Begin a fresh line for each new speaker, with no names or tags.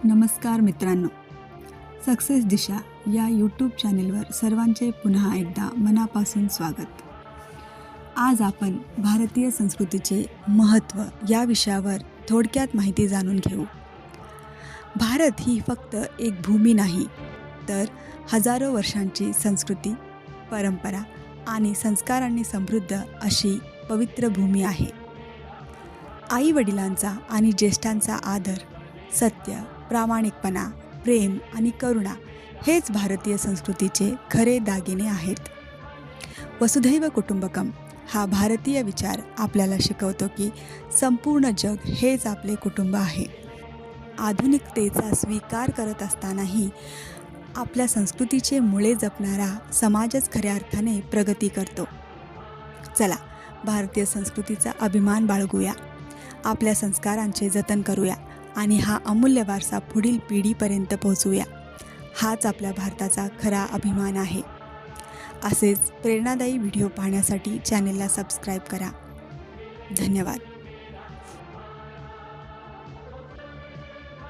नमस्कार मित्रांनो, सक्सेस दिशा या यूट्यूब चॅनेलवर सर्वांचे पुन्हा एकदा मनापासून स्वागत. आज आपण भारतीय संस्कृतीचे महत्त्व या विषयावर थोडक्यात माहिती जाणून घेऊ. भारत ही फक्त एक भूमी नाही, तर हजारो वर्षांची संस्कृती, परंपरा आणि संस्कारांनी समृद्ध अशी पवित्र भूमी आहे. आई वडिलांचा आणि ज्येष्ठांचा आदर, सत्य, प्रामाणिकपणा, प्रेम आणि करुणा हेच भारतीय संस्कृतीचे खरे दागिने आहेत. वसुधैव कुटुंबकम हा भारतीय विचार आपल्याला शिकवतो की संपूर्ण जग हेच आपले कुटुंब आहे. आधुनिकतेचा स्वीकार करत असतानाही आपल्या संस्कृतीचे मुळे जपणारा समाजच खऱ्या अर्थाने प्रगती करतो. चला, भारतीय संस्कृतीचा अभिमान बाळगूया, आपल्या संस्कारांचे जतन करूया आणि हा अमूल्य वारसा पुढील पिढीपर्यंत पोहोचवूया. हाच आपल्या भारताचा खरा अभिमान आहे. असेच प्रेरणादायी व्हिडिओ पाहण्यासाठी चॅनेलला सबस्क्राईब करा. धन्यवाद.